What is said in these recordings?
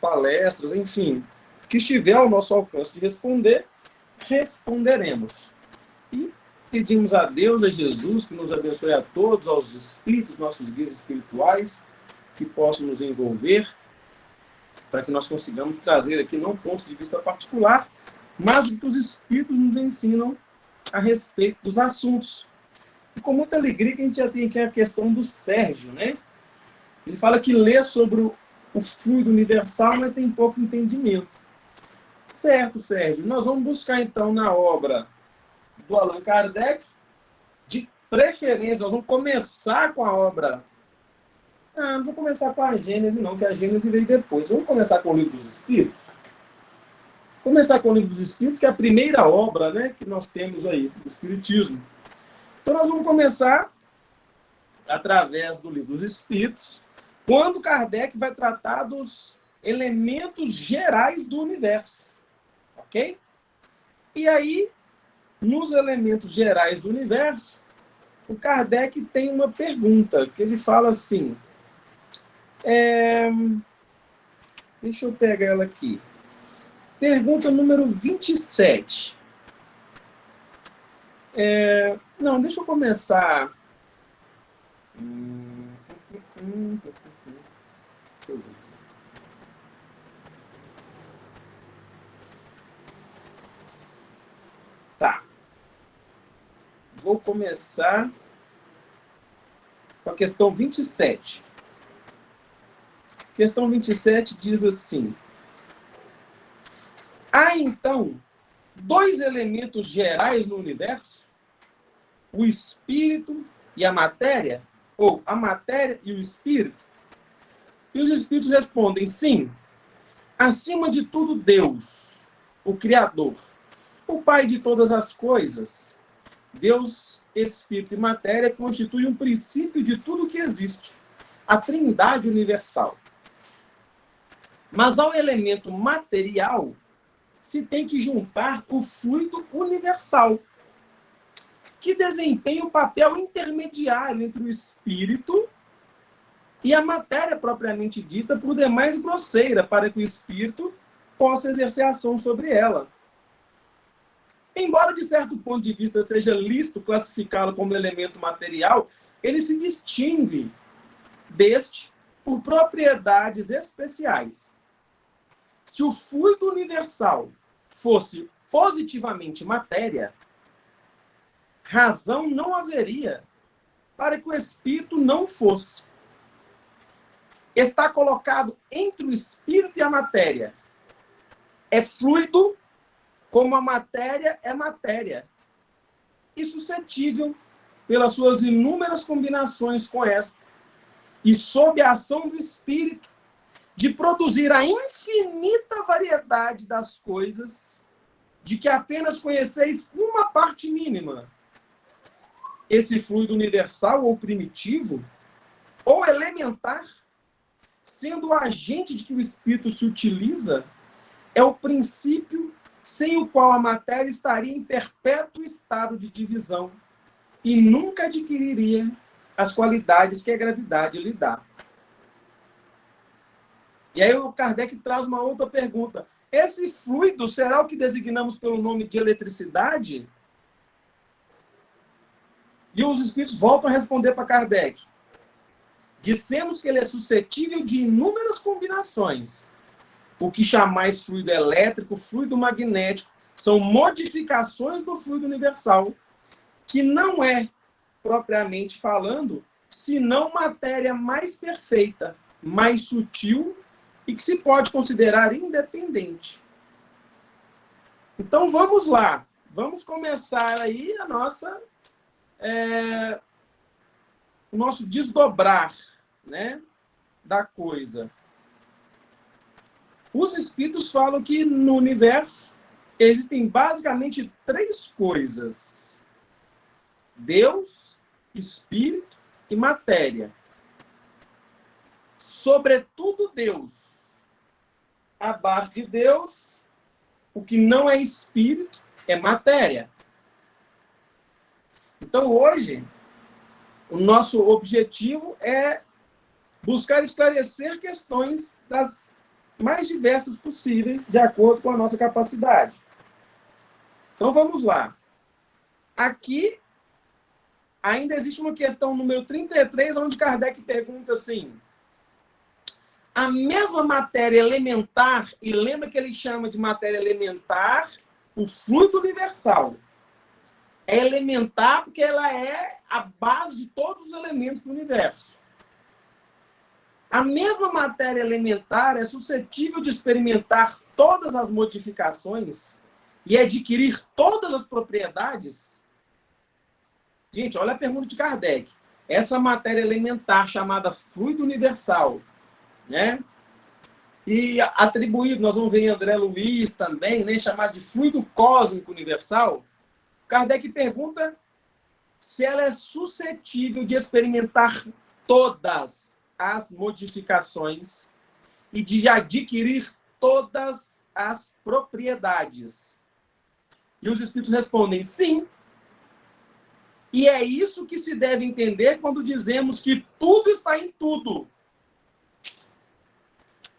palestras, enfim, que estiver ao nosso alcance de responder, responderemos. E pedimos a Deus, a Jesus, que nos abençoe a todos, aos espíritos, nossos guias espirituais, que possam nos envolver, para que nós consigamos trazer aqui não pontos de vista particular, mas o que os espíritos nos ensinam a respeito dos assuntos. E com muita alegria que a gente já tem aqui a questão do Sérgio, né? Ele fala que lê sobre o fluido universal, mas tem pouco entendimento. Certo, Sérgio. Nós vamos buscar, então, na obra do Allan Kardec, de preferência, nós vamos começar com a obra... não vou começar com a Gênese, não, que a Gênese veio depois. Vamos começar com o Livro dos Espíritos? Começar com o Livro dos Espíritos, que é a primeira obra, né, que nós temos aí, do Espiritismo. Então, nós vamos começar através do Livro dos Espíritos, quando Kardec vai tratar dos elementos gerais do universo. Ok? E aí, nos elementos gerais do universo, o Kardec tem uma pergunta, que ele fala assim... Deixa eu pegar ela aqui. Pergunta número 27. Não, deixa eu começar... Deixa eu ver aqui. Tá. Vou começar com a questão 27. Questão 27 diz assim: há, então, dois elementos gerais no universo, o espírito e a matéria, ou a matéria e o espírito? E os espíritos respondem: sim. Acima de tudo, Deus, o Criador, o Pai de todas as coisas. Deus, espírito e matéria constituem um princípio de tudo que existe, a Trindade universal. Mas ao elemento material se tem que juntar o fluido universal, que desempenha um papel intermediário entre o espírito e a matéria propriamente dita, por demais grosseira, para que o espírito possa exercer ação sobre ela. Embora, de certo ponto de vista, seja lícito classificá-lo como elemento material, ele se distingue deste por propriedades especiais. Se o fluido universal fosse positivamente matéria, razão não haveria para que o espírito não fosse. Está colocado entre o espírito e a matéria. É fluido como a matéria é matéria, e suscetível, pelas suas inúmeras combinações com esta, e sob a ação do espírito, de produzir a infinita variedade das coisas, de que apenas conheceis uma parte mínima. Esse fluido universal ou primitivo, ou elementar, sendo o agente de que o espírito se utiliza, é o princípio sem o qual a matéria estaria em perpétuo estado de divisão e nunca adquiriria as qualidades que a gravidade lhe dá. E aí o Kardec traz uma outra pergunta. Esse fluido será o que designamos pelo nome de eletricidade? E os espíritos voltam a responder para Kardec. Dissemos que ele é suscetível de inúmeras combinações. O que chamais fluido elétrico, fluido magnético, são modificações do fluido universal, que não é, propriamente falando, senão matéria mais perfeita, mais sutil e que se pode considerar independente. Então vamos lá, vamos começar aí a nossa, o nosso desdobrar, né, da coisa. Os espíritos falam que no universo existem basicamente três coisas: Deus, espírito e matéria. Sobretudo Deus. Abaixo de Deus, o que não é espírito é matéria. Então hoje, o nosso objetivo é buscar esclarecer questões das mais diversas possíveis, de acordo com a nossa capacidade. Então, vamos lá. Aqui, ainda existe uma questão número 33, onde Kardec pergunta assim, a mesma matéria elementar, e lembra que ele chama de matéria elementar o fluido universal. É elementar porque ela é a base de todos os elementos do universo. A mesma matéria elementar é suscetível de experimentar todas as modificações e adquirir todas as propriedades? Gente, olha a pergunta de Kardec. Essa matéria elementar chamada fluido universal, né? E atribuído, nós vamos ver em André Luiz também, né? Chamado de fluido cósmico universal. Kardec pergunta se ela é suscetível de experimentar todas as modificações e de adquirir todas as propriedades. E os espíritos respondem sim. E é isso que se deve entender quando dizemos que tudo está em tudo.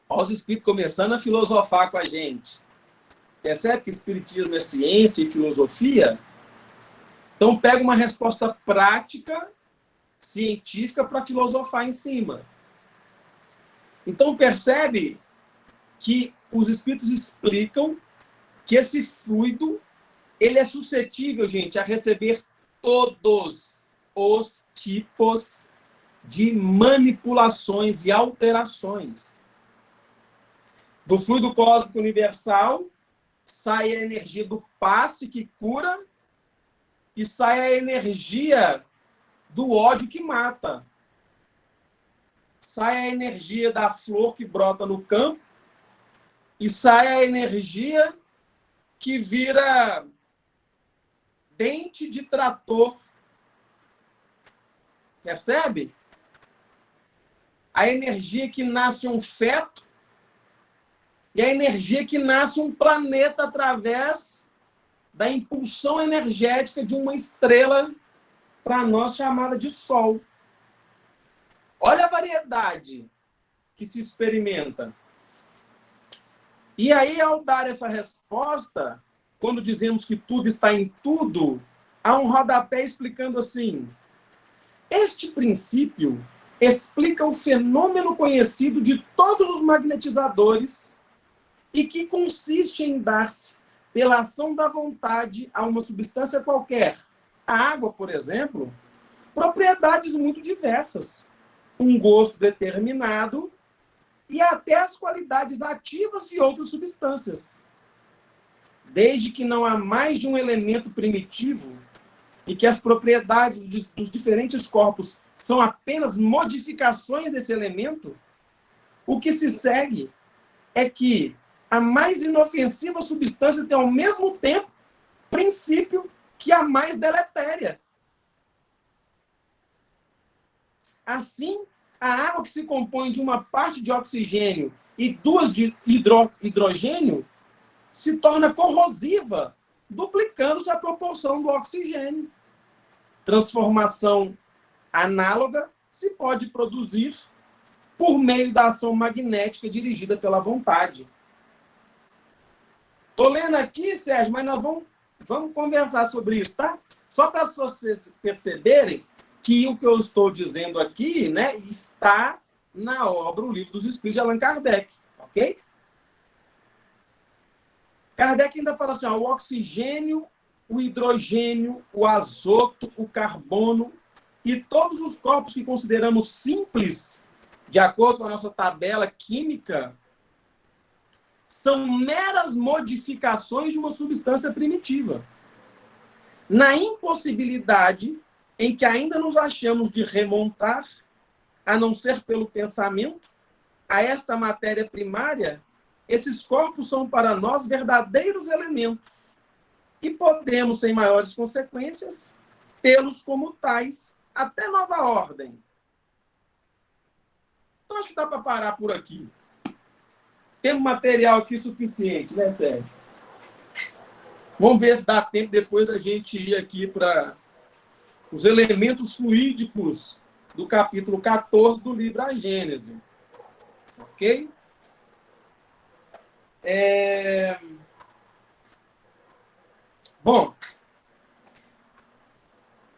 Olha os espíritos começando a filosofar com a gente. Percebe que espiritismo é ciência e filosofia? Então pega uma resposta prática, científica, para filosofar em cima. Então percebe que os espíritos explicam que esse fluido ele é suscetível, gente, a receber todos os tipos de manipulações e alterações. Do fluido cósmico universal sai a energia do passe que cura e sai a energia do ódio que mata. Sai a energia da flor que brota no campo e sai a energia que vira dente de trator. Percebe? A energia que nasce um feto e a energia que nasce um planeta através da impulsão energética de uma estrela para nós chamada de Sol. Olha a variedade que se experimenta. E aí, ao dar essa resposta, quando dizemos que tudo está em tudo, há um rodapé explicando assim, este princípio explica o fenômeno conhecido de todos os magnetizadores e que consiste em dar-se, pela ação da vontade, a uma substância qualquer, a água, por exemplo, propriedades muito diversas, um gosto determinado e até as qualidades ativas de outras substâncias. Desde que não há mais de um elemento primitivo e que as propriedades dos diferentes corpos são apenas modificações desse elemento, o que se segue é que a mais inofensiva substância tem ao mesmo tempo princípio que a mais deletéria. Assim, a água que se compõe de uma parte de oxigênio e duas de hidrogênio se torna corrosiva, duplicando-se a proporção do oxigênio. Transformação análoga se pode produzir por meio da ação magnética dirigida pela vontade. Estou lendo aqui, Sérgio, mas nós vamos conversar sobre isso, tá? Só para vocês perceberem que o que eu estou dizendo aqui, né, está na obra O Livro dos Espíritos de Allan Kardec, ok? Kardec ainda fala assim, ó, o oxigênio, o hidrogênio, o azoto, o carbono e todos os corpos que consideramos simples, de acordo com a nossa tabela química, são meras modificações de uma substância primitiva. Na impossibilidade em que ainda nos achamos de remontar, a não ser pelo pensamento, a esta matéria primária, esses corpos são para nós verdadeiros elementos e podemos, sem maiores consequências, tê-los como tais até nova ordem. Então, acho que dá para parar por aqui. Temos material aqui suficiente, né, Sérgio? Vamos ver se dá tempo depois a gente ir aqui para os elementos fluídicos do capítulo 14 do livro A Gênese. Ok? Bom,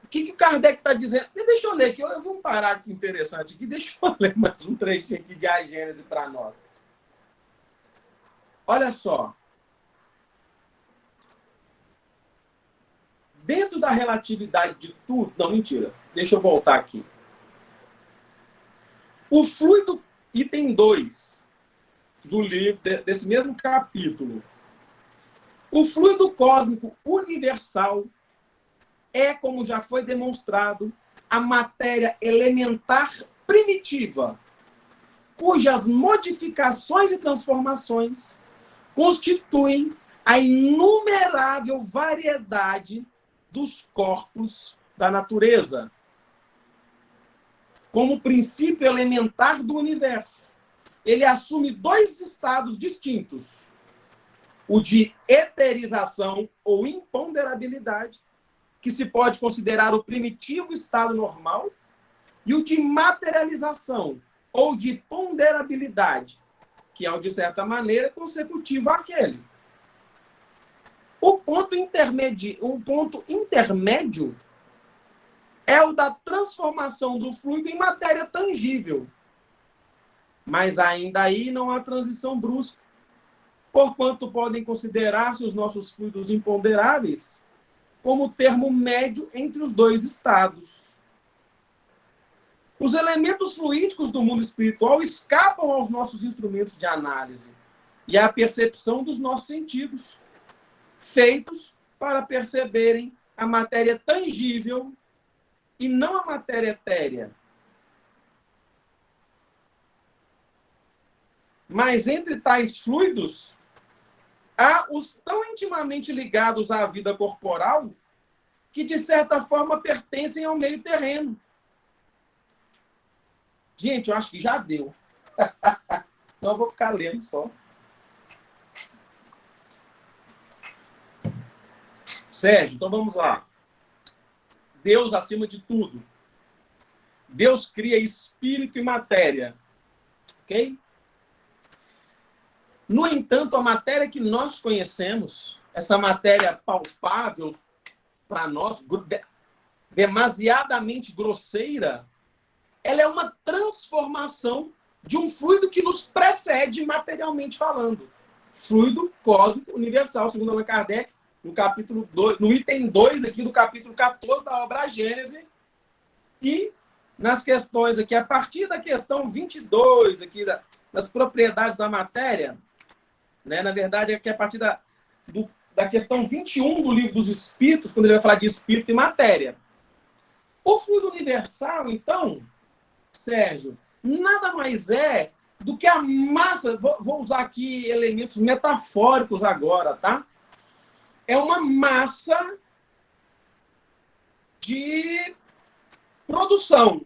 o que o Kardec está dizendo? Deixa eu ler aqui, eu vou um parágrafo interessante aqui, deixa eu ler mais um trechinho aqui de A Gênese para nós. Olha só. Dentro da relatividade de tudo... Não, mentira. Deixa eu voltar aqui. O fluido, item 2 do livro, desse mesmo capítulo. O fluido cósmico universal é, como já foi demonstrado, a matéria elementar primitiva, cujas modificações e transformações constituem a inumerável variedade dos corpos da natureza, como princípio elementar do universo. Ele assume dois estados distintos: o de eterização ou imponderabilidade, que se pode considerar o primitivo estado normal, e o de materialização ou de ponderabilidade, que é o, de certa maneira, consecutivo àquele. O ponto intermédio é o da transformação do fluido em matéria tangível. Mas ainda aí não há transição brusca, porquanto podem considerar-se os nossos fluidos imponderáveis como termo médio entre os dois estados. Os elementos fluídicos do mundo espiritual escapam aos nossos instrumentos de análise e à percepção dos nossos sentidos, feitos para perceberem a matéria tangível e não a matéria etérea. Mas entre tais fluidos, há os tão intimamente ligados à vida corporal que, de certa forma, pertencem ao meio terreno. Gente, eu acho que já deu. Então eu vou ficar lendo só. Sérgio, então vamos lá. Deus acima de tudo. Deus cria espírito e matéria. Ok? No entanto, a matéria que nós conhecemos, essa matéria palpável para nós, demasiadamente grosseira, ela é uma transformação de um fluido que nos precede materialmente falando. Fluido cósmico universal, segundo Allan Kardec, no capítulo 2, no item 2 aqui do capítulo 14 da obra Gênese, e nas questões aqui, a partir da questão 22 aqui das propriedades da matéria, né? Na verdade, aqui a partir da questão 21 do Livro dos Espíritos, quando ele vai falar de espírito e matéria. O fluido universal, então, Sérgio, nada mais é do que a massa... Vou usar aqui elementos metafóricos agora, tá? É uma massa de produção.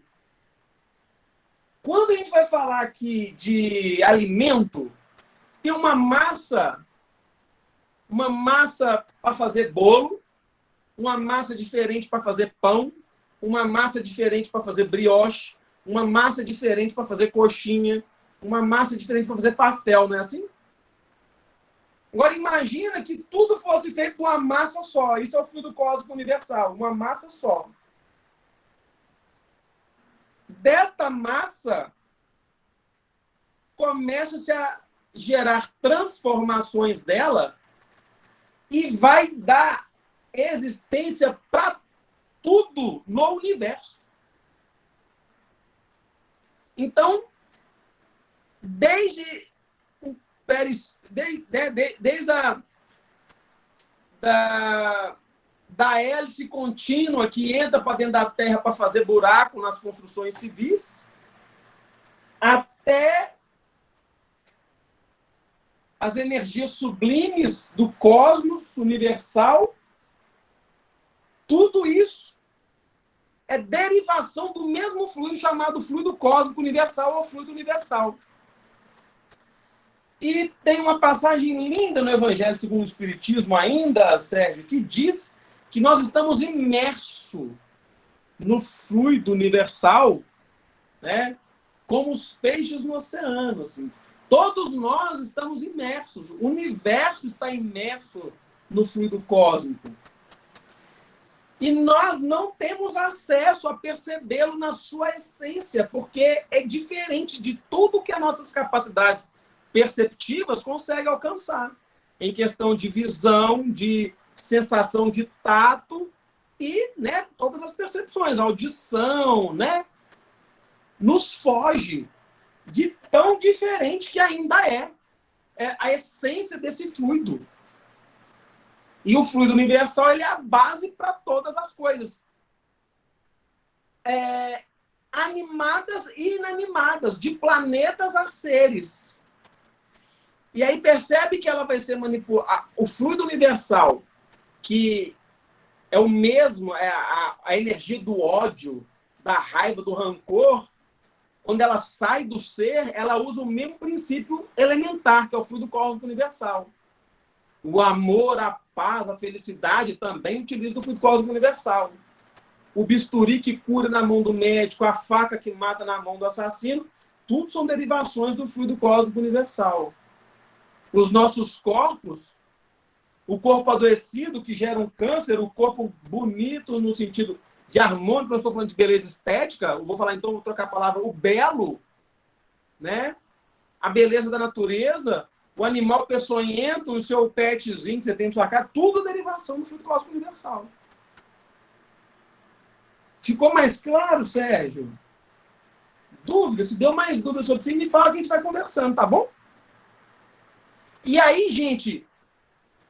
Quando a gente vai falar aqui de alimento, tem uma massa para fazer bolo, uma massa diferente para fazer pão, uma massa diferente para fazer brioche, uma massa diferente para fazer coxinha, uma massa diferente para fazer pastel, não é assim? Agora imagina que tudo fosse feito de uma massa só. Isso é o fluido cósmico universal, uma massa só. Desta massa começa-se a gerar transformações dela e vai dar existência para tudo no universo. Então, desde da hélice contínua que entra para dentro da Terra para fazer buraco nas construções civis, até as energias sublimes do cosmos universal, tudo isso é derivação do mesmo fluido chamado fluido cósmico universal ou fluido universal. E tem uma passagem linda no Evangelho segundo o Espiritismo ainda, Sérgio, que diz que nós estamos imersos no fluido universal, né, como os peixes no oceano. Assim. Todos nós estamos imersos, o universo está imerso no fluido cósmico. E nós não temos acesso a percebê-lo na sua essência, porque é diferente de tudo que as nossas capacidades perceptivas conseguem alcançar, em questão de visão, de sensação de tato e, né, todas as percepções, audição, né, nos foge de tão diferente que ainda é a essência desse fluido. E o fluido universal, ele é a base para todas as coisas. Animadas e inanimadas, de planetas a seres. E aí percebe que ela vai ser manipulada. O fluido universal, que é o mesmo, é a energia do ódio, da raiva, do rancor, quando ela sai do ser, ela usa o mesmo princípio elementar, que é o fluido cósmico universal. O amor, a paz, a felicidade também utiliza o fluido cósmico universal. O bisturi que cura na mão do médico, a faca que mata na mão do assassino, tudo são derivações do fluido cósmico universal. Os nossos corpos, o corpo adoecido que gera um câncer, o corpo bonito no sentido de harmônico, eu estou falando de beleza estética, eu vou falar então, vou trocar a palavra, o belo, né? A beleza da natureza, o animal peçonhento, o seu petzinho que você tem na sua casa, tudo derivação do fluido cósmico universal. Ficou mais claro, Sérgio? Dúvida? Se deu mais dúvidas sobre isso, me fala que a gente vai conversando, tá bom? E aí, gente,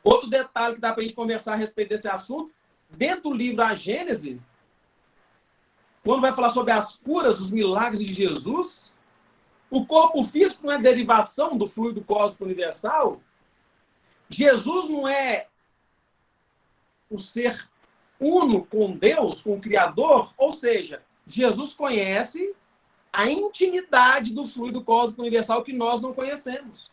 outro detalhe que dá para a gente conversar a respeito desse assunto, dentro do livro A Gênese, quando vai falar sobre as curas, os milagres de Jesus, o corpo físico não é derivação do fluido cósmico universal. Jesus não é o ser uno com Deus, com o Criador, ou seja, Jesus conhece a intimidade do fluido cósmico universal que nós não conhecemos.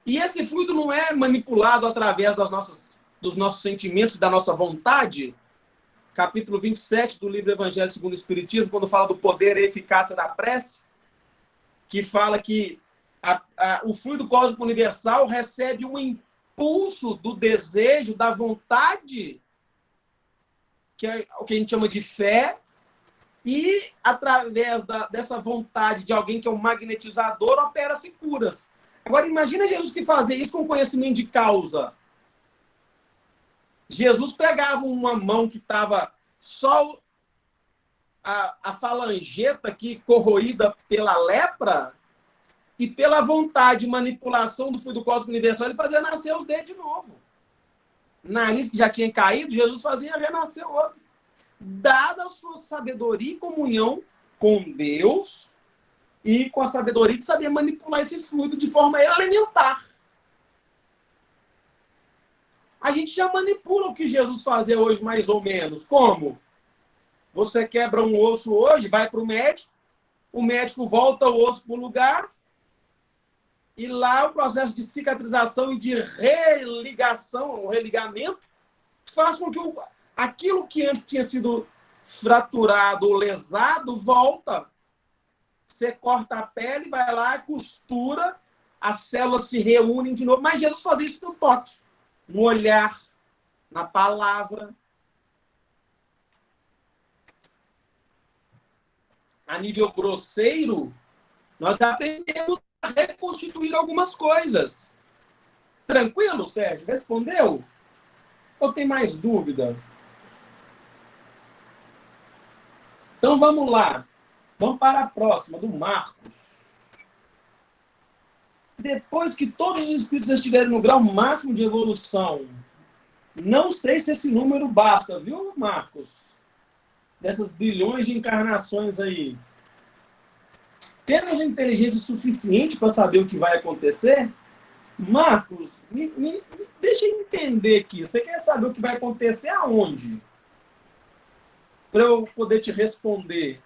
E esse fluido não é manipulado através dos nossos sentimentos, da nossa vontade. Capítulo 27 do livro Evangelho segundo o Espiritismo, quando fala do poder e eficácia da prece, que fala que o fluido cósmico universal recebe um impulso do desejo, da vontade, que é o que a gente chama de fé, e através dessa vontade de alguém que é um magnetizador, opera-se curas. Agora, imagina Jesus que fazia isso com conhecimento de causa. Jesus pegava uma mão que estava só a falangeta aqui corroída pela lepra e pela vontade de manipulação do fluido cósmico universal, ele fazia nascer os dedos de novo. Nariz que já tinha caído, Jesus fazia renascer o outro. Dada a sua sabedoria e comunhão com Deus e com a sabedoria de saber manipular esse fluido de forma elementar. A gente já manipula o que Jesus fazia hoje, mais ou menos. Como? Você quebra um osso hoje, vai para o médico volta o osso para o lugar, e lá o processo de cicatrização e de religação, o religamento, faz com que aquilo que antes tinha sido fraturado ou lesado, volta. Você corta a pele, vai lá, costura, as células se reúnem de novo. Mas Jesus fazia isso no toque, no olhar, na palavra. A nível grosseiro, nós aprendemos a reconstituir algumas coisas. Tranquilo, Sérgio? Respondeu? Ou tem mais dúvida? Então vamos lá. Vamos para a próxima, do Marcos. Depois que todos os espíritos estiverem no grau máximo de evolução, não sei se esse número basta, viu, Marcos? Dessas bilhões de encarnações aí. Temos inteligência suficiente para saber o que vai acontecer? Marcos, deixa eu entender aqui. Você quer saber o que vai acontecer aonde? Para eu poder te responder.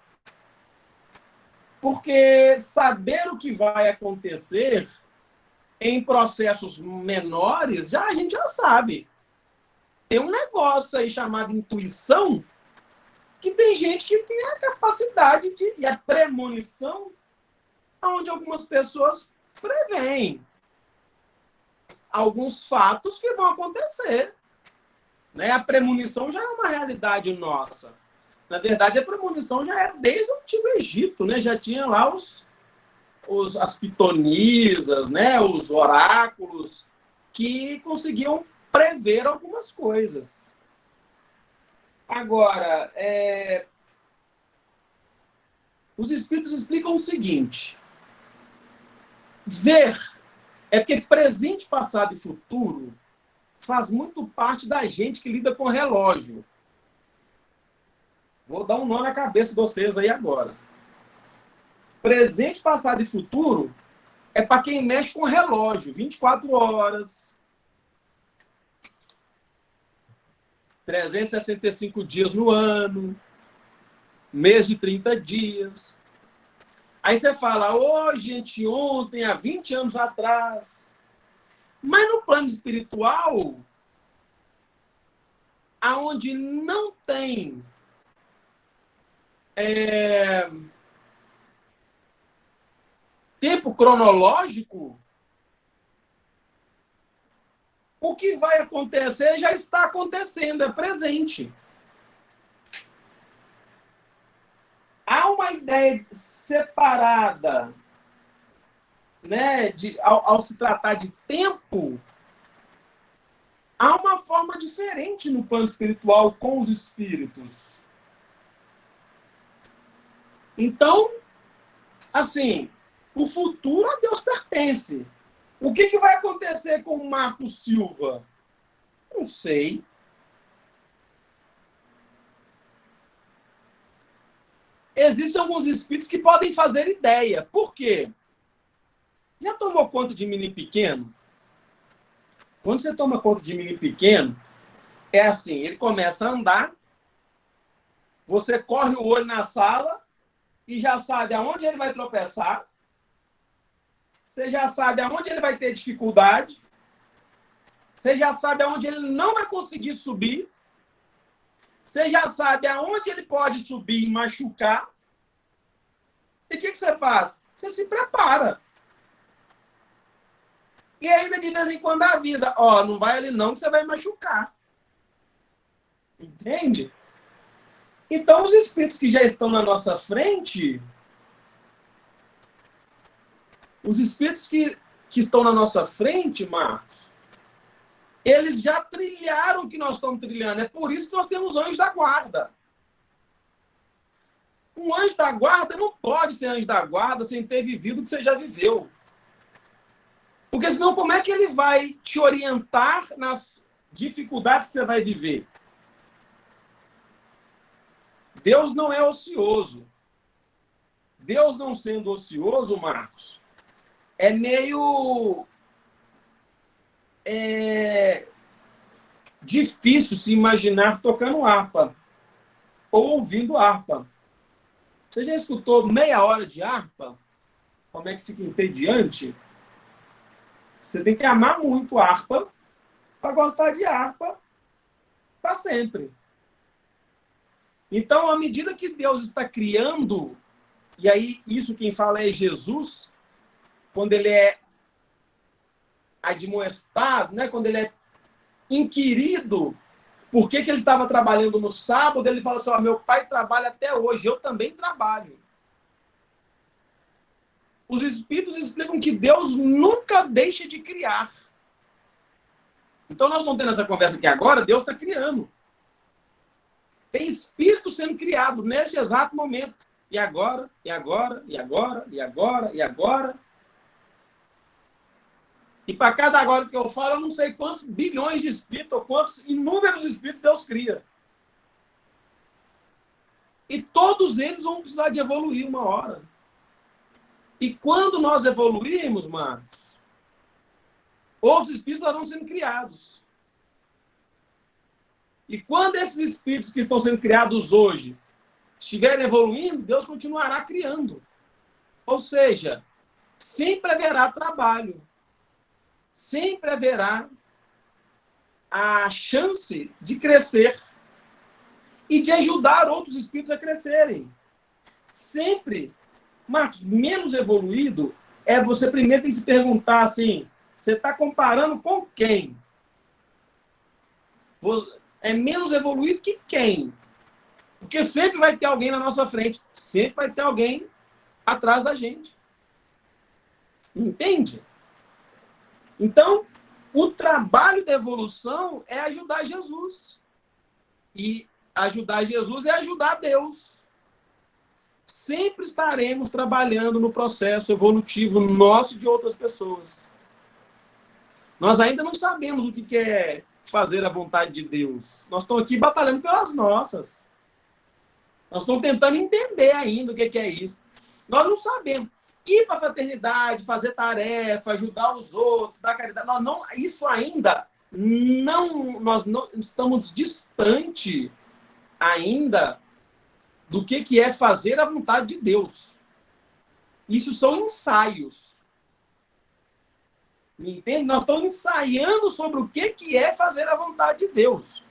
Porque saber o que vai acontecer em processos menores, a gente já sabe. Tem um negócio aí chamado intuição, que tem gente que tem a capacidade e a premonição, onde algumas pessoas prevêem alguns fatos que vão acontecer. Né? A premonição já é uma realidade nossa. Na verdade, a premonição já é desde o Antigo Egito, né? Já tinha lá as pitonisas, né? Os oráculos, que conseguiam prever algumas coisas. Agora, os espíritos explicam o seguinte: ver é porque presente, passado e futuro faz muito parte da gente que lida com relógio. Vou dar um nó na cabeça de vocês aí agora. Presente, passado e futuro é para quem mexe com relógio. 24 horas, 365 dias no ano, mês de 30 dias. Aí você fala, hoje, ontem, há 20 anos atrás. Mas no plano espiritual, aonde não tem tempo cronológico, o que vai acontecer já está acontecendo, é presente. Há uma ideia separada, né, ao se tratar de tempo, há uma forma diferente no plano espiritual com os espíritos. Então, assim, o futuro a Deus pertence. O que vai acontecer com o Marcos Silva? Não sei. Existem alguns espíritos que podem fazer ideia. Por quê? Já tomou conta de menino pequeno? Quando você toma conta de menino pequeno, é assim, ele começa a andar, você corre o olho na sala e já sabe aonde ele vai tropeçar, você já sabe aonde ele vai ter dificuldade, você já sabe aonde ele não vai conseguir subir, você já sabe aonde ele pode subir e machucar. E o que você faz? Você se prepara. E ainda de vez em quando avisa, ó, não vai ali não que você vai machucar. Entende? Então, os espíritos que já estão na nossa frente, os espíritos que estão na nossa frente, Marcos, eles já trilharam o que nós estamos trilhando. É por isso que nós temos anjos da guarda. Um anjo da guarda não pode ser anjo da guarda sem ter vivido o que você já viveu. Porque senão, como é que ele vai te orientar nas dificuldades que você vai viver? Deus não é ocioso. Deus não sendo ocioso, Marcos, é meio difícil se imaginar tocando harpa ou ouvindo harpa. Você já escutou meia hora de harpa? Como é que fica entediante? Você tem que amar muito harpa para gostar de harpa para sempre. Então, à medida que Deus está criando, e aí isso quem fala é Jesus, quando ele é admoestado, né? Quando ele é inquirido por que ele estava trabalhando no sábado, ele fala assim, meu pai trabalha até hoje, eu também trabalho. Os espíritos explicam que Deus nunca deixa de criar. Então nós estamos tendo essa conversa aqui agora, Deus está criando. Tem espírito sendo criado neste exato momento. E agora, e agora, e agora, e agora, e agora. E para cada agora que eu falo, eu não sei quantos bilhões de espíritos, ou quantos inúmeros espíritos Deus cria. E todos eles vão precisar de evoluir uma hora. E quando nós evoluirmos, Marcos, outros espíritos estarão sendo criados. E quando esses espíritos que estão sendo criados hoje estiverem evoluindo, Deus continuará criando. Ou seja, sempre haverá trabalho. Sempre haverá a chance de crescer e de ajudar outros espíritos a crescerem. Sempre, Marcos, menos evoluído você primeiro tem que se perguntar assim, você está comparando com quem? É menos evoluído que quem? Porque sempre vai ter alguém na nossa frente, sempre vai ter alguém atrás da gente. Entende? Então, o trabalho da evolução é ajudar Jesus. E ajudar Jesus é ajudar Deus. Sempre estaremos trabalhando no processo evolutivo nosso e de outras pessoas. Nós ainda não sabemos o que é fazer a vontade de Deus. Nós estamos aqui batalhando pelas nossas. Nós estamos tentando entender ainda o que é isso. Nós não sabemos. Ir para a fraternidade, fazer tarefa, ajudar os outros, dar caridade. Isso ainda não. Nós não estamos distante ainda do que é fazer a vontade de Deus. Isso são ensaios. Me entende? Nós estamos ensaiando sobre o que é fazer a vontade de Deus.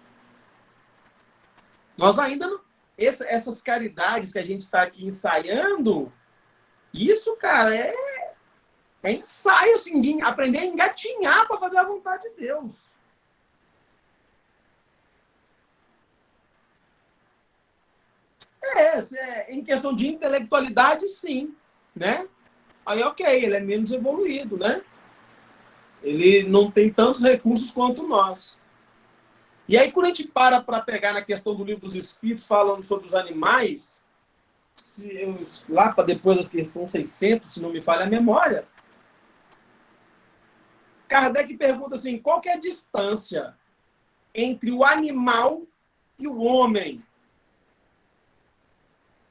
Nós ainda não. Essas caridades que a gente está aqui ensaiando, isso, cara, é ensaio, assim, de aprender a engatinhar para fazer a vontade de Deus. Em questão de intelectualidade, sim, né? Aí, ok, ele é menos evoluído, né? Ele não tem tantos recursos quanto nós. E aí, quando a gente para pegar na questão do Livro dos Espíritos, falando sobre os animais, lá para depois das questões 600, se não me falha a memória, Kardec pergunta assim, qual que é a distância entre o animal e o homem?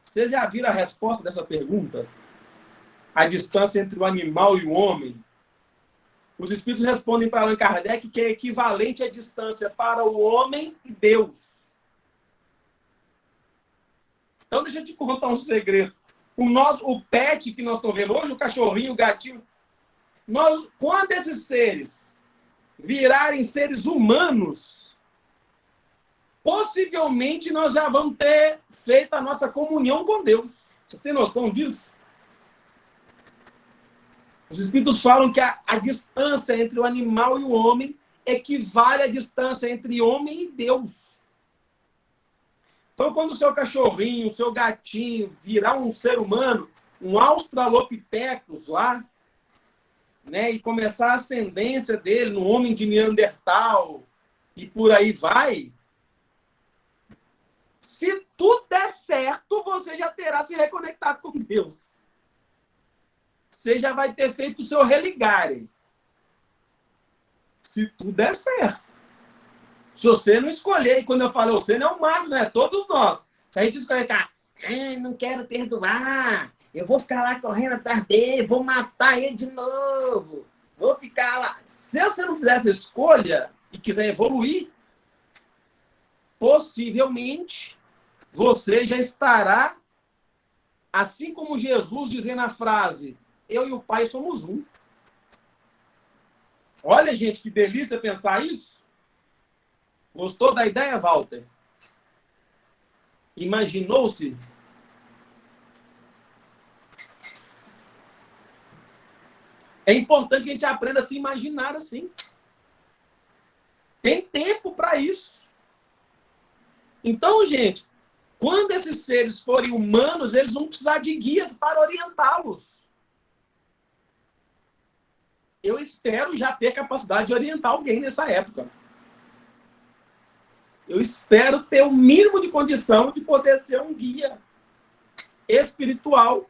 Vocês já viram a resposta dessa pergunta? A distância entre o animal e o homem? Os espíritos respondem para Allan Kardec que é equivalente à distância para o homem e Deus. Então, deixa eu te contar um segredo. O pet que nós estamos vendo hoje, o cachorrinho, o gatinho, quando esses seres virarem seres humanos, possivelmente nós já vamos ter feito a nossa comunhão com Deus. Vocês têm noção disso? Os espíritos falam que a distância entre o animal e o homem equivale à distância entre homem e Deus. Então, quando o seu cachorrinho, o seu gatinho virar um ser humano, um Australopithecus lá, né, e começar a ascendência dele no homem de Neandertal e por aí vai, se tudo der certo, você já terá se reconectado com Deus. Você já vai ter feito o seu religare. Se tudo der certo. Se você não escolher, e quando eu falo você, não é um mago, né? Todos nós. Se a gente escolher, não quero perdoar, eu vou ficar lá correndo atrás dele, vou matar ele de novo, vou ficar lá. Se você não fizer essa escolha e quiser evoluir, possivelmente você já estará, assim como Jesus dizendo a frase, eu e o Pai somos um. Olha, gente, que delícia pensar isso. Gostou da ideia, Walter? Imaginou-se? É importante que a gente aprenda a se imaginar assim. Tem tempo para isso. Então, gente, quando esses seres forem humanos, eles vão precisar de guias para orientá-los. Eu espero já ter capacidade de orientar alguém nessa época. Eu espero ter o mínimo de condição de poder ser um guia espiritual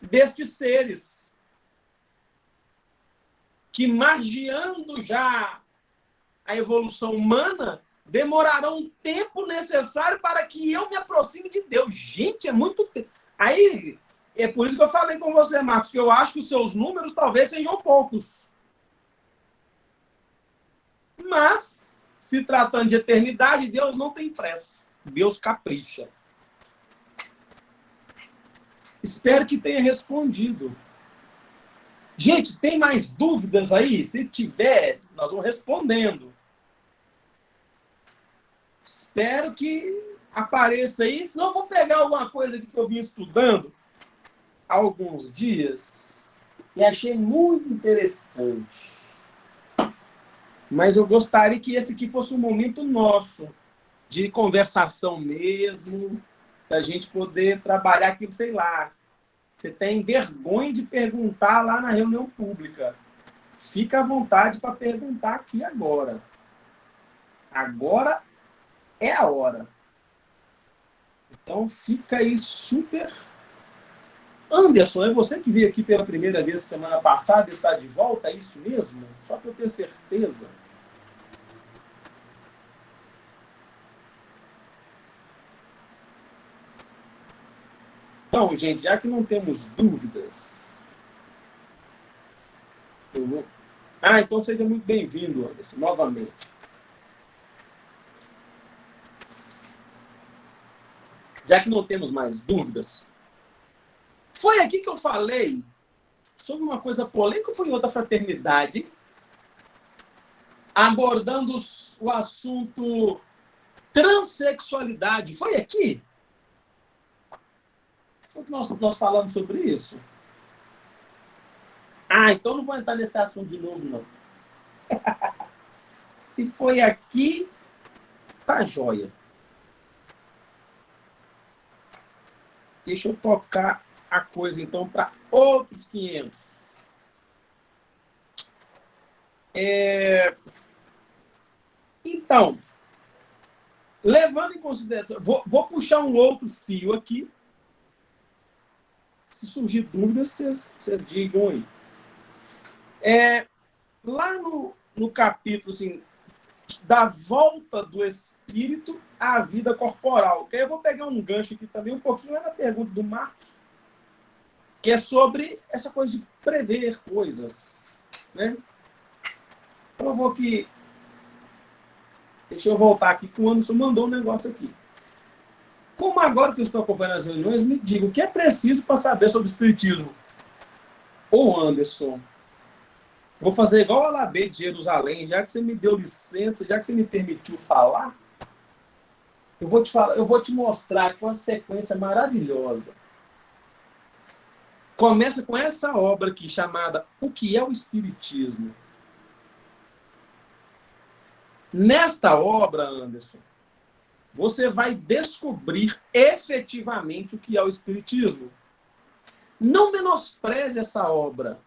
destes seres que, margeando já a evolução humana, demorarão o tempo necessário para que eu me aproxime de Deus. Gente, é muito tempo. Aí, é por isso que eu falei com você, Marcos, que eu acho que os seus números talvez sejam poucos. Mas, se tratando de eternidade, Deus não tem pressa. Deus capricha. Espero que tenha respondido. Gente, tem mais dúvidas aí? Se tiver, nós vamos respondendo. Espero que apareça aí. Senão eu vou pegar alguma coisa aqui que eu vim estudando há alguns dias. e achei muito interessante. Mas eu gostaria que esse aqui fosse um momento nosso, de conversação mesmo, da gente poder trabalhar aquilo, sei lá. Você tem vergonha de perguntar lá na reunião pública. Fica à vontade para perguntar aqui agora. Agora é a hora. Então fica aí super... Anderson, é você que veio aqui pela primeira vez semana passada e está de volta? É isso mesmo? Só para eu ter certeza. Então, gente, já que não temos dúvidas, eu vou... então seja muito bem-vindo, Anderson, novamente. Já que não temos mais dúvidas, foi aqui que eu falei sobre uma coisa polêmica ou foi em outra fraternidade? Abordando o assunto transexualidade. Foi aqui? Foi que nós falamos sobre isso? Então não vou entrar nesse assunto de novo, não. Se foi aqui, tá joia. Deixa eu tocar a coisa, então, para outros 500. Então, levando em consideração... Vou puxar um outro fio aqui. Se surgir dúvidas, vocês digam aí. Lá no capítulo, assim, da volta do espírito à vida corporal. Que aí eu vou pegar um gancho aqui também, um pouquinho lá na pergunta do Marcos, que é sobre essa coisa de prever coisas, né? Então eu vou aqui... Deixa eu voltar aqui, que o Anderson mandou um negócio aqui. Como agora que eu estou acompanhando as reuniões, me diga o que é preciso para saber sobre o espiritismo. Ô Anderson, vou fazer igual a Labê de Jerusalém, já que você me deu licença, já que você me permitiu falar, eu vou te mostrar aqui uma sequência maravilhosa. Começa com essa obra aqui, chamada O que é o Espiritismo? Nesta obra, Anderson, você vai descobrir efetivamente o que é o Espiritismo. Não menospreze essa obra.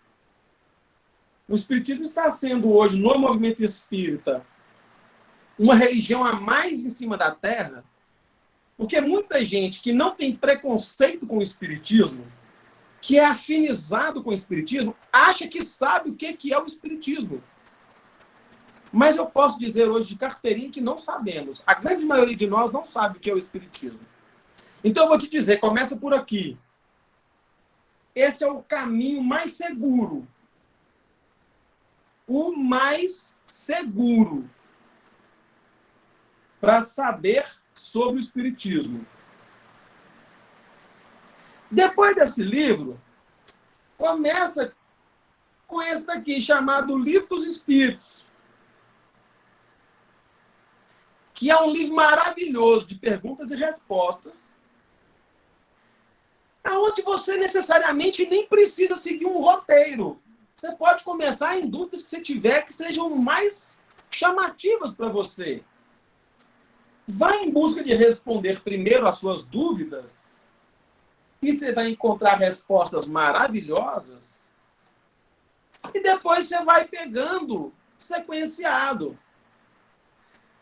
O Espiritismo está sendo hoje, no movimento espírita, uma religião a mais em cima da Terra, porque muita gente que não tem preconceito com o Espiritismo, que é afinizado com o Espiritismo, acha que sabe o que é o Espiritismo. Mas eu posso dizer hoje de carteirinha que não sabemos. A grande maioria de nós não sabe o que é o Espiritismo. Então eu vou te dizer, começa por aqui. Esse é o caminho mais seguro. O mais seguro para saber sobre o Espiritismo. Depois desse livro, começa com esse daqui, chamado Livro dos Espíritos, que é um livro maravilhoso de perguntas e respostas, onde você necessariamente nem precisa seguir um roteiro. Você pode começar em dúvidas que você tiver que sejam mais chamativas para você. Vá em busca de responder primeiro as suas dúvidas e você vai encontrar respostas maravilhosas e depois você vai pegando sequenciado.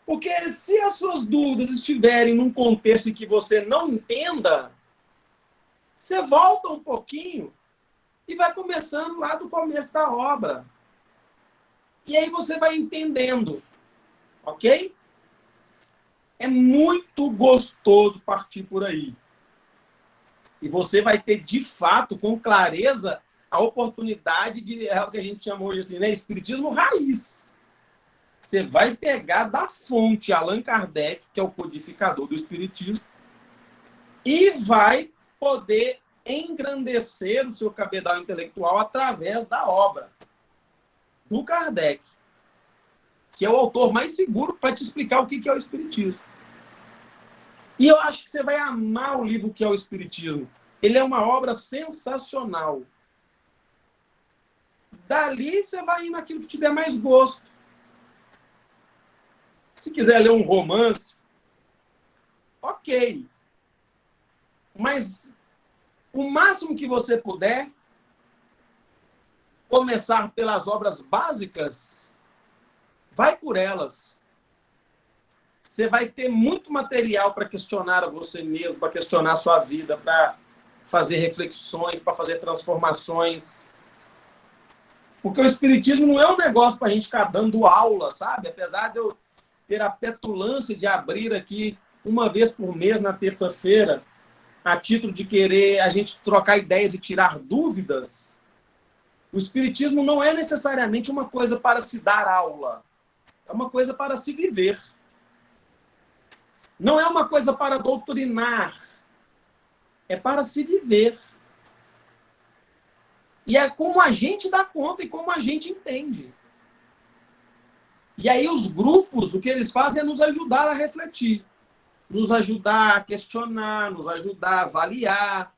Porque se as suas dúvidas estiverem num contexto em que você não entenda, você volta um pouquinho e vai começando lá do começo da obra. E aí você vai entendendo, ok? É muito gostoso partir por aí. E você vai ter, de fato, com clareza, a oportunidade de, é o que a gente chama hoje assim, né? Espiritismo raiz. Você vai pegar da fonte Allan Kardec, que é o codificador do Espiritismo, e vai poder engrandecer o seu cabedal intelectual através da obra do Kardec, que é o autor mais seguro para te explicar o que é o Espiritismo. E eu acho que você vai amar o livro que é o Espiritismo. Ele é uma obra sensacional. Dali você vai ir naquilo que te der mais gosto. Se quiser ler um romance, ok. Mas o máximo que você puder, começar pelas obras básicas, vai por elas. Você vai ter muito material para questionar a você mesmo, para questionar a sua vida, para fazer reflexões, para fazer transformações. Porque o Espiritismo não é um negócio para a gente ficar dando aula, sabe? Apesar de eu ter a petulância de abrir aqui uma vez por mês, na terça-feira, a título de querer a gente trocar ideias e tirar dúvidas, o Espiritismo não é necessariamente uma coisa para se dar aula. É uma coisa para se viver. Não é uma coisa para doutrinar. É para se viver. E é como a gente dá conta e como a gente entende. E aí os grupos, o que eles fazem é nos ajudar a refletir, nos ajudar a questionar, nos ajudar a avaliar.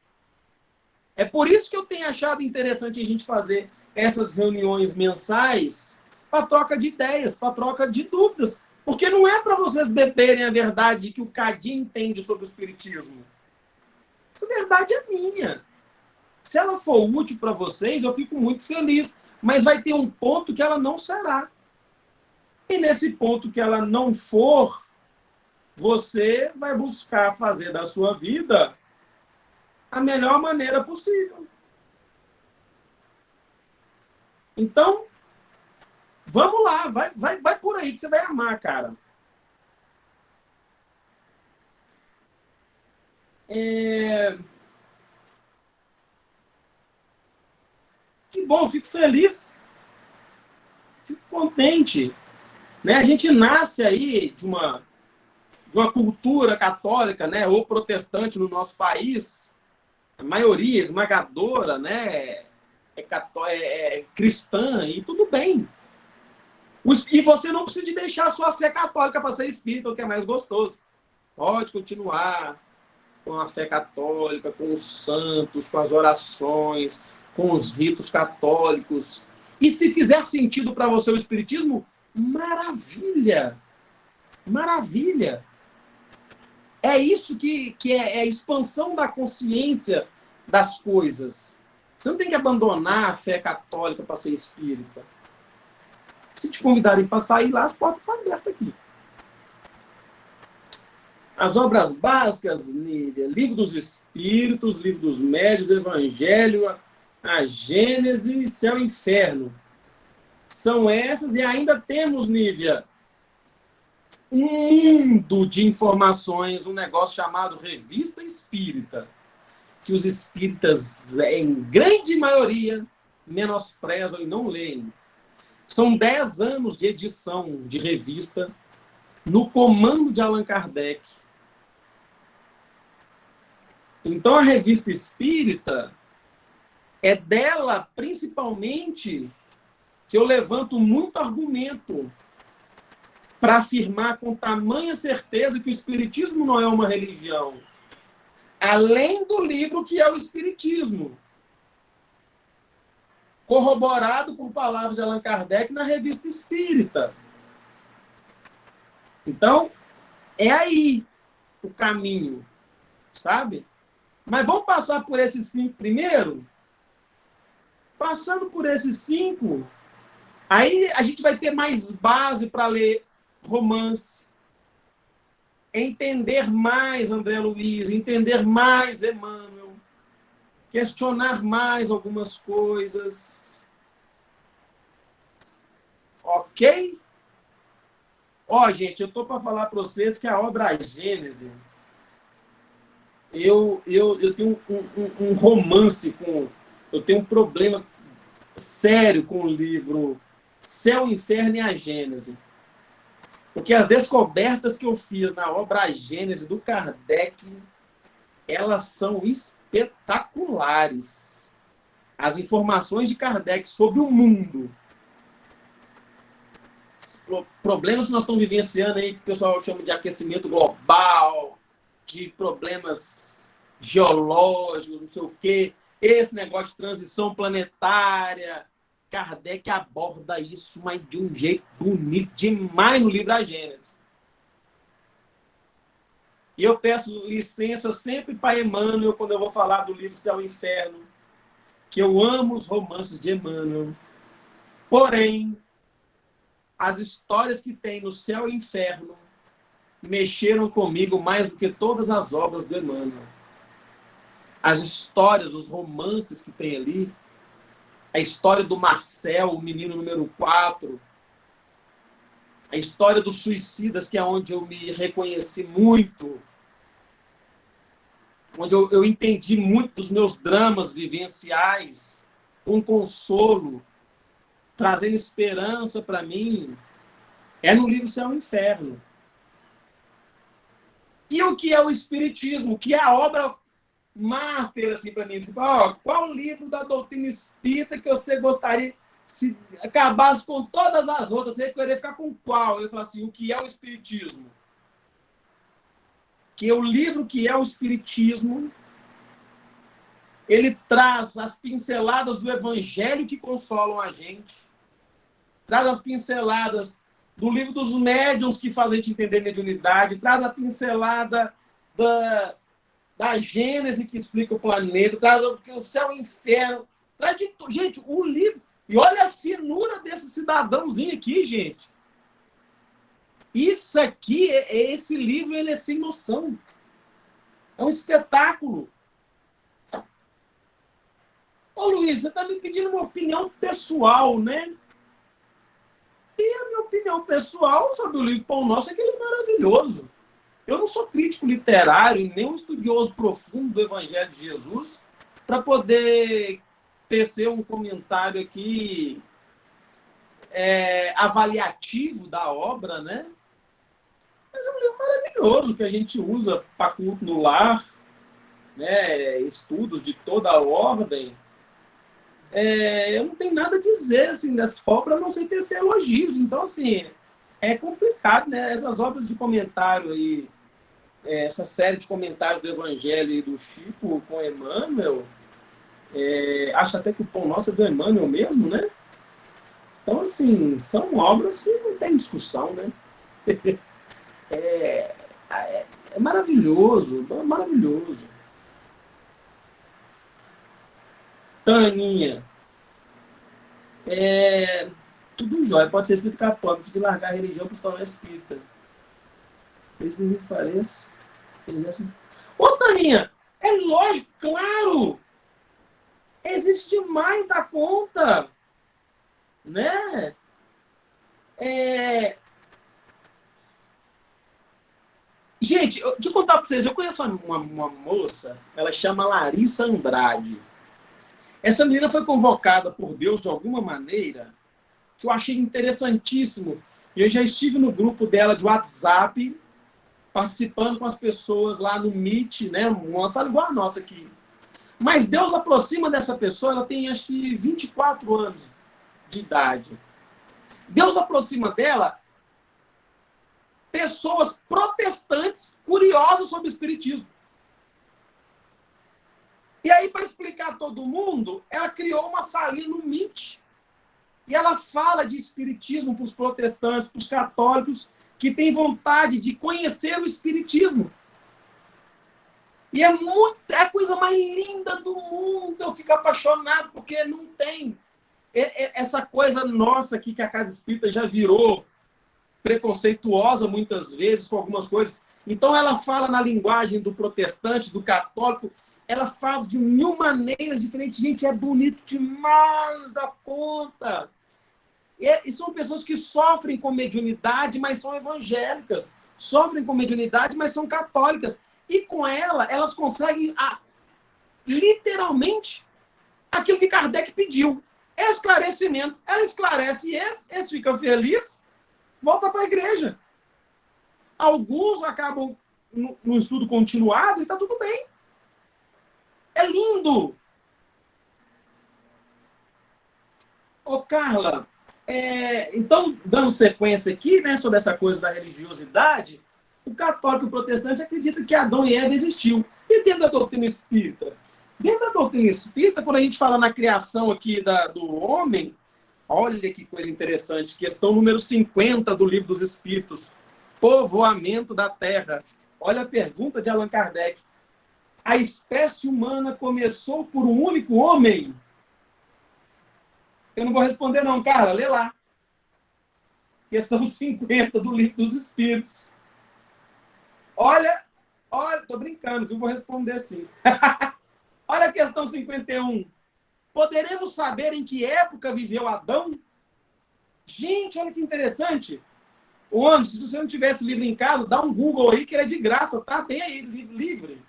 É por isso que eu tenho achado interessante a gente fazer essas reuniões mensais para troca de ideias, para troca de dúvidas. Porque não é para vocês beberem a verdade que o Cadinho entende sobre o Espiritismo. Essa verdade é minha. Se ela for útil para vocês, eu fico muito feliz. Mas vai ter um ponto que ela não será. E nesse ponto que ela não for, você vai buscar fazer da sua vida a melhor maneira possível. Então, vamos lá, vai por aí que você vai amar, cara. Que bom, fico feliz, fico contente. Né? A gente nasce aí de uma cultura católica, né, ou protestante no nosso país, a maioria esmagadora, né, é cristã, e tudo bem. E você não precisa deixar a sua fé católica para ser espírita, o que é mais gostoso. Pode continuar com a fé católica, com os santos, com as orações, com os ritos católicos. E se fizer sentido para você o espiritismo, maravilha! Maravilha! É isso que é a expansão da consciência das coisas. Você não tem que abandonar a fé católica para ser espírita. Se te convidarem para sair lá, as portas estão abertas aqui. As obras básicas, Nívia, Livro dos Espíritos, Livro dos Médiuns, Evangelho, a Gênese, Céu e Inferno. São essas, e ainda temos, Nívia, um mundo de informações, um negócio chamado Revista Espírita, que os espíritas, em grande maioria, menosprezam e não leem. São 10 anos de edição de revista, no comando de Allan Kardec. Então, a Revista Espírita é dela, principalmente, que eu levanto muito argumento para afirmar com tamanha certeza que o Espiritismo não é uma religião. Além do livro que é o Espiritismo. Corroborado por palavras de Allan Kardec na Revista Espírita. Então, é aí o caminho, sabe? Mas vamos passar por esses 5 primeiro? Passando por esses 5, aí a gente vai ter mais base para ler romance, entender mais André Luiz, entender mais Emmanuel, questionar mais algumas coisas. Ok? Ó, gente, eu tô para falar para vocês que a obra Gênese, eu tenho um romance com... Eu tenho um problema sério com o livro Céu, Inferno e a Gênese. Porque as descobertas que eu fiz na obra Gênese do Kardec, elas são espetaculares. As informações de Kardec sobre o mundo, problemas que nós estamos vivenciando aí, que o pessoal chama de aquecimento global, de problemas geológicos, não sei o quê, esse negócio de transição planetária, Kardec aborda isso, mas de um jeito bonito demais no livro da Gênesis. E eu peço licença sempre para Emmanuel, quando eu vou falar do livro Céu e Inferno, que eu amo os romances de Emmanuel. Porém, as histórias que tem no Céu e Inferno mexeram comigo mais do que todas as obras do Emmanuel. As histórias, os romances que tem ali, a história do Marcel, o menino número 4, a história dos suicidas, que é onde eu me reconheci muito, onde eu entendi muito dos meus dramas vivenciais, com consolo, trazendo esperança para mim, é no livro Céu e Inferno. E o que é o Espiritismo? O que é a obra master, assim, para mim? Assim, qual livro da doutrina espírita que você gostaria, se acabasse com todas as outras, você queria ficar com qual? Eu falo assim, o que é o Espiritismo? Que o livro que é o Espiritismo, ele traz as pinceladas do Evangelho que consolam a gente, traz as pinceladas do livro dos médiuns que fazem a gente entender mediunidade, traz a pincelada da Gênese que explica o planeta, traz o céu e o inferno, traz de tudo. Gente, o livro... E olha a finura desse cidadãozinho aqui, gente. Isso aqui, esse livro, ele é sem noção. É um espetáculo. Ô, Luiz, você está me pedindo uma opinião pessoal, né? E a minha opinião pessoal sobre o livro Pão Nosso é que ele é maravilhoso. Eu não sou crítico literário, nem um estudioso profundo do Evangelho de Jesus, para poder tecer um comentário aqui avaliativo da obra, né? Mas é um livro maravilhoso que a gente usa para culto no lar, né? Estudos de toda a ordem. Eu não tenho nada a dizer assim, dessa obra, a não sei tecer elogios. Então, assim, é complicado, né? Essas obras de comentário aí, essa série de comentários do Evangelho e do Chico com Emmanuel, acho até que o Pão Nosso é do Emmanuel mesmo, né? Então, assim, são obras que não tem discussão, né? É maravilhoso, maravilhoso. Taninha, tudo jóia, pode ser espírito católico, de largar a religião para se tornar espírita. Mesmo que pareça. Ô, Taninha, é lógico, claro! Existe mais da conta, né? Gente, deixa eu contar para vocês, eu conheço uma moça, ela chama Larissa Andrade. Essa menina foi convocada por Deus de alguma maneira que eu achei interessantíssimo. Eu já estive no grupo dela de WhatsApp, participando com as pessoas lá no Meet, né? Uma sala igual a nossa aqui. Mas Deus aproxima dessa pessoa, ela tem acho que 24 anos de idade. Deus aproxima dela pessoas protestantes curiosas sobre o espiritismo. E aí, para explicar a todo mundo, ela criou uma salinha no Meet. E ela fala de espiritismo para os protestantes, para os católicos, que têm vontade de conhecer o espiritismo. E é a coisa mais linda do mundo. Eu fico apaixonado, porque não tem essa coisa nossa aqui, que a Casa Espírita já virou preconceituosa muitas vezes com algumas coisas. Então ela fala na linguagem do protestante, do católico, ela faz de 1000 maneiras diferentes. Gente, é bonito demais da conta. E são pessoas que sofrem com mediunidade, mas são evangélicas. Sofrem com mediunidade, mas são católicas. E com elas conseguem, literalmente, aquilo que Kardec pediu. Esclarecimento. Ela esclarece esse fica feliz, volta para a igreja. Alguns acabam no estudo continuado e está tudo bem. É lindo. Ô, Carla, então, dando sequência aqui, né, sobre essa coisa da religiosidade, o católico e o protestante acreditam que Adão e Eva existiu. E dentro da doutrina espírita? Dentro da doutrina espírita, quando a gente fala na criação aqui do homem, Olha que coisa interessante. Questão número 50 do Livro dos Espíritos. Povoamento da Terra. Olha a pergunta de Allan Kardec. A espécie humana começou por um único homem? Eu não vou responder não, Carla. Lê lá. Questão 50 do Livro dos Espíritos. Olha, tô brincando, viu? Vou responder sim. Olha a questão 51. Poderemos saber em que época viveu Adão? Gente, olha que interessante. Ô, Anderson, se você não tivesse livro em casa, dá um Google aí que ele é de graça, tá? Tem aí, livre.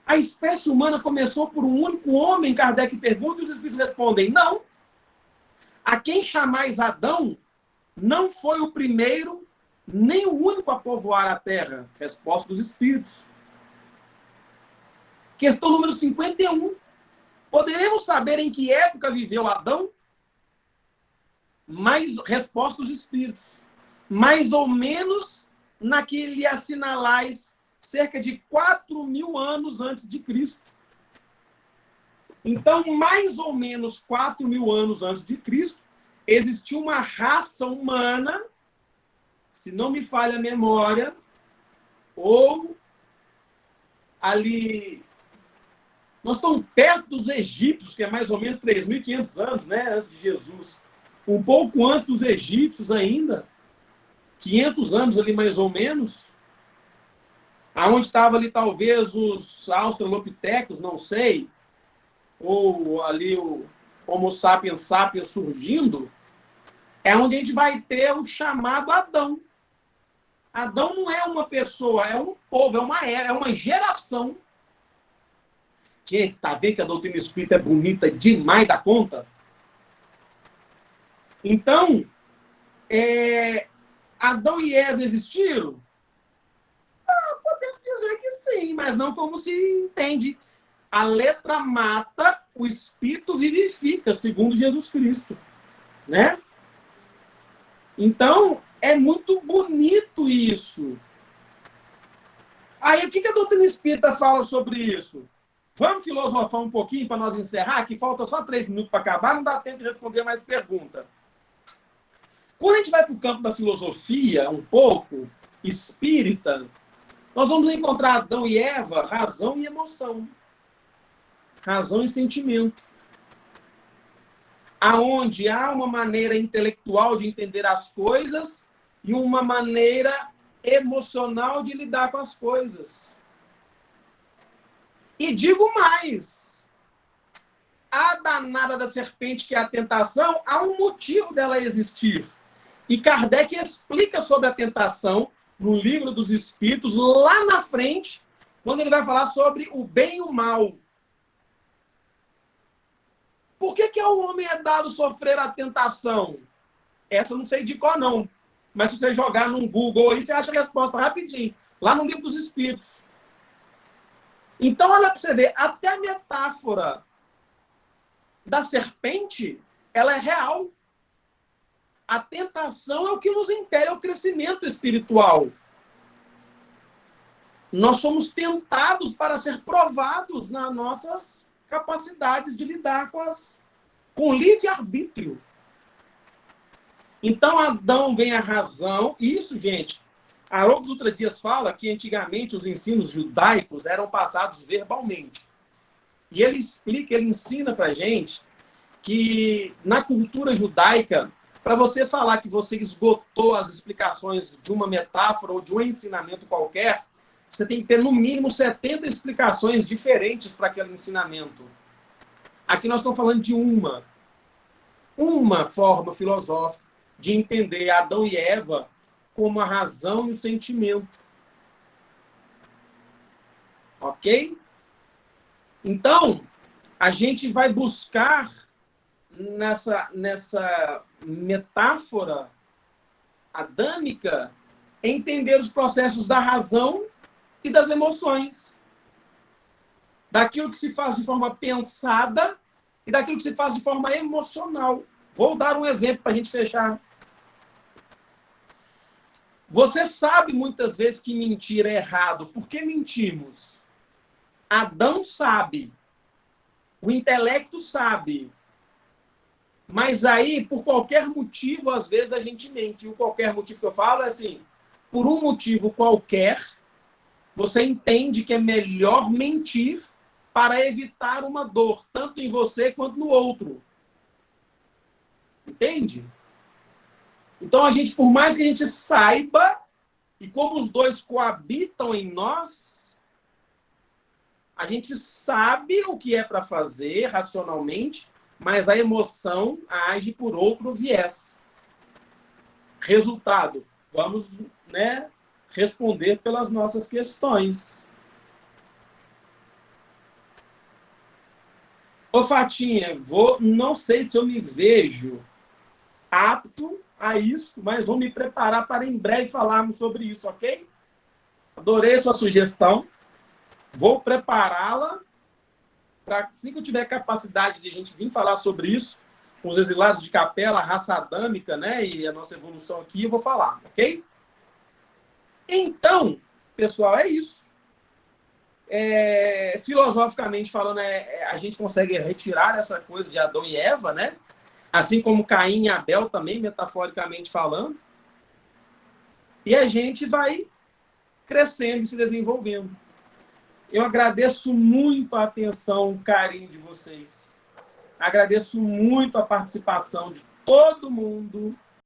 A espécie humana começou por um único homem, Kardec pergunta, e os espíritos respondem, não. A quem chamais Adão não foi o primeiro, nem o único a povoar a terra. Resposta dos espíritos. Questão número 51. Poderemos saber em que época viveu Adão? Resposta dos espíritos. Mais ou menos na que lhe assinalais cerca de 4.000 anos antes de Cristo. Então, mais ou menos 4.000 anos antes de Cristo, existiu uma raça humana, se não me falha a memória, ou ali... Nós estamos perto dos egípcios, que é mais ou menos 3.500 anos, né, antes de Jesus. Um pouco antes dos egípcios ainda, 500 anos ali mais ou menos, aonde estava ali talvez os australopitecos, não sei, ou ali o Homo sapiens sapiens surgindo, é onde a gente vai ter o chamado Adão. Adão não é uma pessoa, é um povo, é uma geração. Gente, tá vendo que a doutrina espírita é bonita demais da conta? Então, Adão e Eva existiram? Podemos dizer que sim, mas não como se entende. A letra mata, o espírito vivifica, segundo Jesus Cristo. Né? Então, é muito bonito isso. Aí, o que a doutrina espírita fala sobre isso? Vamos filosofar um pouquinho para nós encerrar, que falta só 3 minutos para acabar, não dá tempo de responder mais pergunta. Quando a gente vai para o campo da filosofia, um pouco, espírita, nós vamos encontrar Adão e Eva, razão e emoção. Razão e sentimento. Aonde há uma maneira intelectual de entender as coisas e uma maneira emocional de lidar com as coisas. E digo mais, a danada da serpente, que é a tentação, há um motivo dela existir. E Kardec explica sobre a tentação no Livro dos Espíritos, lá na frente, quando ele vai falar sobre o bem e o mal. Por que ao homem é dado sofrer a tentação? Essa eu não sei de qual não. Mas se você jogar num Google aí, você acha a resposta rapidinho. Lá no Livro dos Espíritos. Então, olha para você ver, até a metáfora da serpente, ela é real. A tentação é o que nos impele ao crescimento espiritual. Nós somos tentados para ser provados nas nossas capacidades de lidar com o livre-arbítrio. Então, Adão vem a razão. Isso, gente, Haroldo Dutra Dias fala que antigamente os ensinos judaicos eram passados verbalmente. E ele explica, ele ensina para a gente que na cultura judaica, para você falar que você esgotou as explicações de uma metáfora ou de um ensinamento qualquer, você tem que ter no mínimo 70 explicações diferentes para aquele ensinamento. Aqui nós estamos falando de uma forma filosófica de entender Adão e Eva como a razão e o sentimento. Ok? Então, a gente vai buscar nessa metáfora adâmica entender os processos da razão e das emoções. Daquilo que se faz de forma pensada e daquilo que se faz de forma emocional. Vou dar um exemplo para a gente fechar. Você sabe muitas vezes que mentir é errado. Por que mentimos? Adão sabe. O intelecto sabe. Mas aí, por qualquer motivo, às vezes a gente mente. E o qualquer motivo que eu falo é assim, por um motivo qualquer, você entende que é melhor mentir para evitar uma dor, tanto em você quanto no outro. Entende? Então, a gente, por mais que a gente saiba, e como os dois coabitam em nós, a gente sabe o que é para fazer racionalmente, mas a emoção age por outro viés. Resultado, vamos, né, responder pelas nossas questões. Ô, Fatinha, não sei se eu me vejo apto a isso, mas vou me preparar para em breve falarmos sobre isso, ok? Adorei sua sugestão. Vou prepará-la para, assim que eu tiver capacidade de a gente vir falar sobre isso, com os exilados de capela, a raça adâmica, né, e a nossa evolução aqui, eu vou falar, ok? Então, pessoal, é isso. Filosoficamente falando, a gente consegue retirar essa coisa de Adão e Eva, né? Assim como Caim e Abel também, metaforicamente falando. E a gente vai crescendo e se desenvolvendo. Eu agradeço muito a atenção, o carinho de vocês. Agradeço muito a participação de todo mundo.